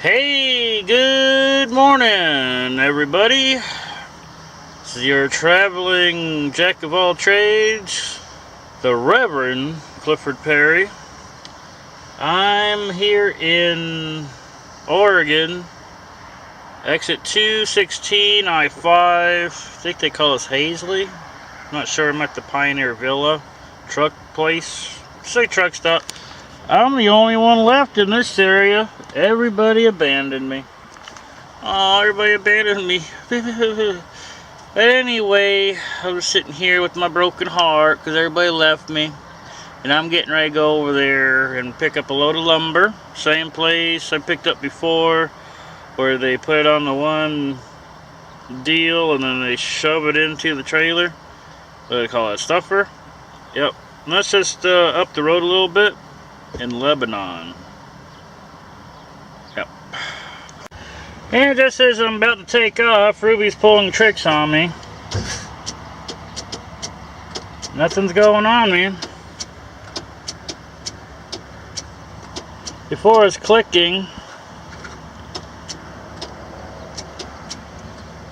Hey, good morning, everybody. This is your traveling jack of all trades, the Reverend Clifford Perry. I'm here in Oregon, exit 216 I-5. I think they call us Hazley. I'm not sure. I'm at the Pioneer Villa truck place. Say truck stop. I'm the only one left in this area. Everybody abandoned me. Oh, everybody abandoned me. But anyway, I was sitting here with my broken heart because everybody left me. And I'm getting ready to go over there and pick up a load of lumber. Same place I picked up before, where they put it on the one deal and then they shove it into the trailer. What do they call it? Stuffer? Yep. And that's just up the road a little bit in Lebanon. Yep. And just as I'm about to take off, Ruby's pulling tricks on me. Nothing's going on, man. Before it's clicking,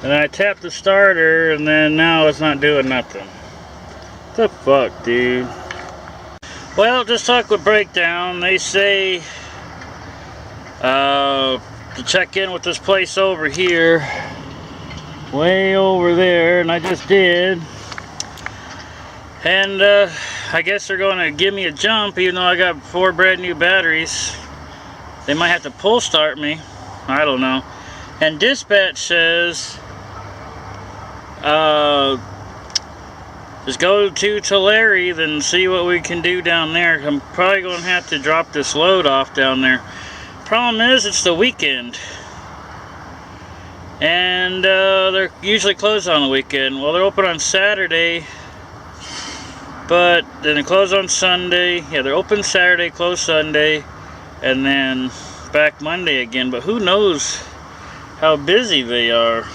and I tapped the starter, and then now it's not doing nothing. What the fuck, dude? Well, just talk with Breakdown. They say to check in with this place over here, way over there, and I just did. And I guess they're going to give me a jump, even though I got 4 brand new batteries. They might have to pull start me. I don't know. And dispatch says just go to Tulare, then see what we can do down there. I'm probably going to have to drop this load off down there. Problem is, it's the weekend. And they're usually closed on the weekend. Well, they're open on Saturday, but then they close on Sunday. Yeah, they're open Saturday, closed Sunday, and then back Monday again. But who knows how busy they are.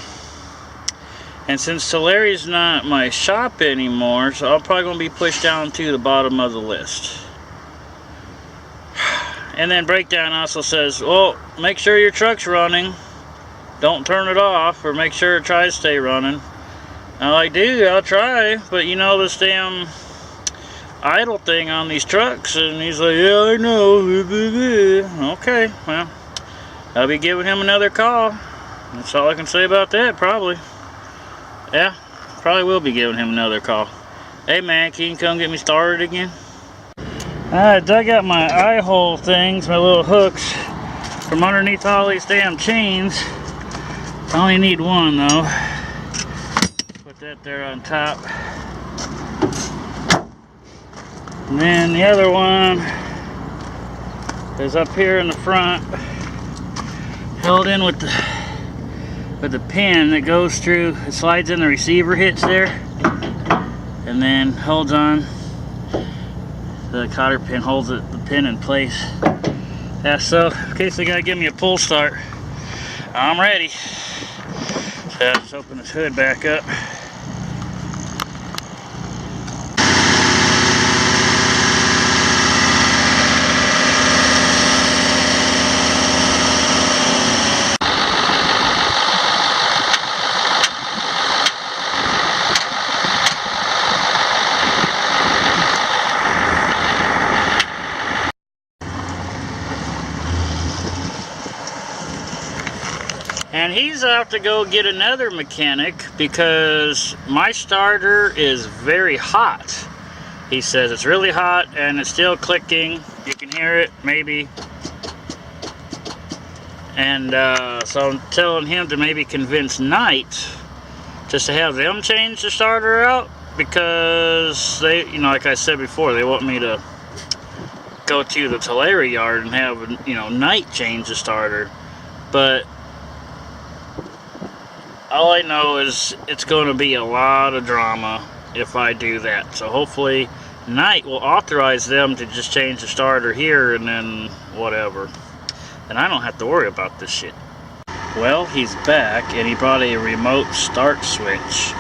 And since Tulare's not my shop anymore, so I'm probably going to be pushed down to the bottom of the list. And then Breakdown also says, well, make sure your truck's running. Don't turn it off, or make sure it tries to stay running. I'm like, dude, I'll try, but you know this damn idle thing on these trucks. And he's like, yeah, I know. Okay, well, I'll be giving him another call. That's all I can say about that, probably. Yeah, probably will be giving him another call. Hey man, can you come get me started again? I dug out my eye hole things, my little hooks, from underneath all these damn chains. I only need one though. Put that there on top. And then the other one is up here in the front, held in with the pin that goes through, it slides in the receiver hitch there, and then holds on. The cotter pin holds the pin in place. Yeah, so in case they gotta give me a pull start, I'm ready. So let's open this hood back up. And he's out to go get another mechanic because my starter is very hot. He says it's really hot and it's still clicking. You can hear it, maybe. And so I'm telling him to maybe convince Knight just to have them change the starter out, because they, you know, like I said before, they want me to go to the Tulare yard and have, you know, Knight change the starter. But all I know is it's going to be a lot of drama if I do that. So hopefully Knight will authorize them to just change the starter here and then whatever. And I don't have to worry about this shit. Well, he's back and he brought a remote start switch.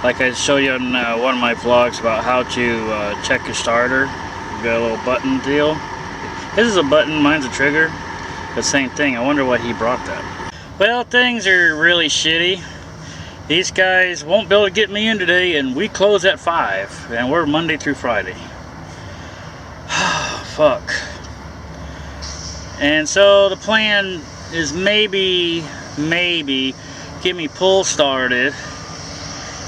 Like I showed you on one of my vlogs about how to check your starter. You got a little button deal. This is a button, mine's a trigger. the same thing. I wonder why he brought that. Well, things are really shitty. These guys won't be able to get me in today, and we close at 5, and we're Monday through Friday. Fuck. And so the plan is maybe get me pull started,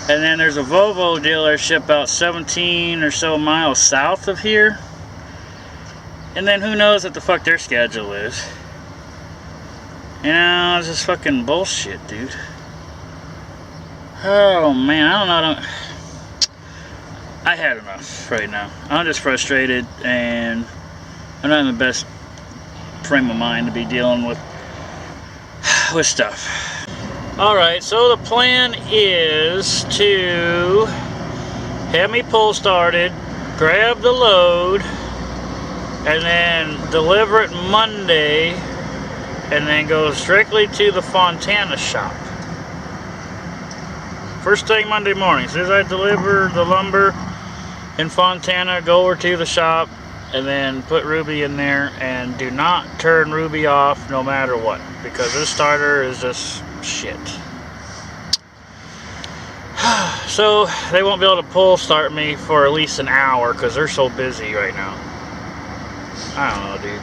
and then there's a Volvo dealership about 17 or so miles south of here, and then who knows what the fuck their schedule is. You know, it's just fucking bullshit, dude. Oh man, I don't know. I had enough right now. I'm just frustrated, and I'm not in the best frame of mind to be dealing with stuff. Alright, so the plan is to have me pull started, grab the load, and then deliver it Monday, and then go strictly to the Fontana shop. First thing Monday morning, as soon as I deliver the lumber in Fontana, go over to the shop and then put Ruby in there, and do not turn Ruby off no matter what, because this starter is just shit. So they won't be able to pull start me for at least an hour because they're so busy right now. I don't know, dude.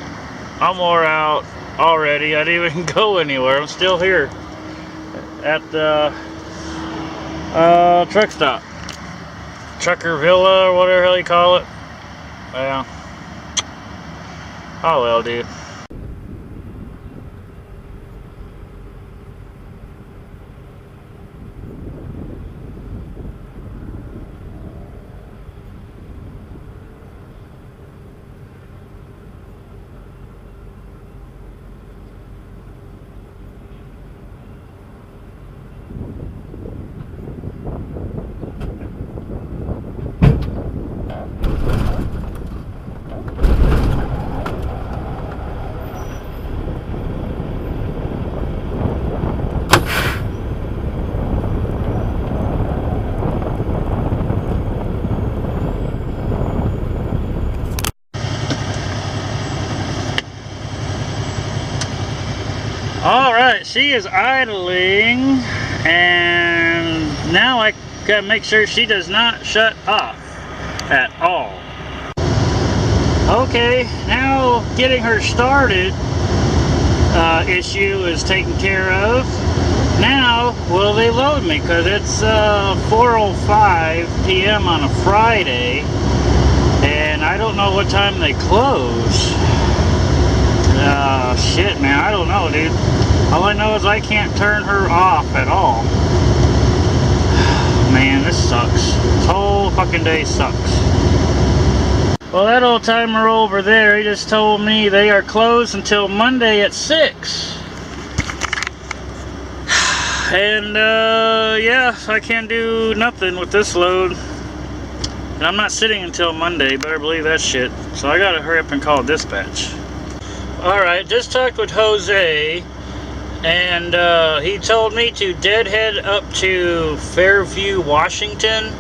I'm wore out already. I didn't even go anywhere. I'm still here at the truck stop, Trucker Villa or whatever the hell you call it. Yeah. Oh well, dude. Alright, she is idling, and now I gotta make sure she does not shut off at all. Okay, now getting her started issue is taken care of. Now, will they load me? Because it's 4:05 p.m. on a Friday, and I don't know what time they close. Shit, man, I don't know, dude. All I know is I can't turn her off at all. Man, this sucks. This whole fucking day sucks. Well, that old timer over there, he just told me they are closed until Monday at 6. And, yeah, I can't do nothing with this load. And I'm not sitting until Monday, better believe that shit. So I gotta hurry up and call dispatch. Alright, just talked with Jose, and he told me to deadhead up to Fairview, Washington,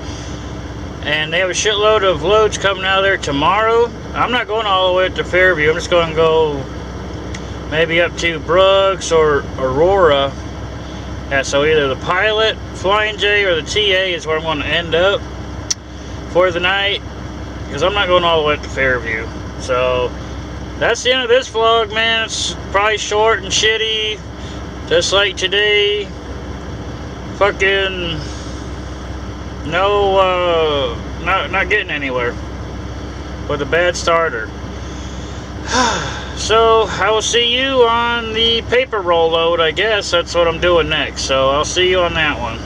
and they have a shitload of loads coming out of there tomorrow. I'm not going all the way up to Fairview. I'm just going to go maybe up to Brooks or Aurora. Yeah, so either the Pilot, Flying J, or the TA is where I'm going to end up for the night, because I'm not going all the way up to Fairview. So that's the end of this vlog, man. It's probably short and shitty, just like today. Fucking not getting anywhere with a bad starter. So I will see you on the paper roll load, I guess. That's what I'm doing next. So I'll see you on that one.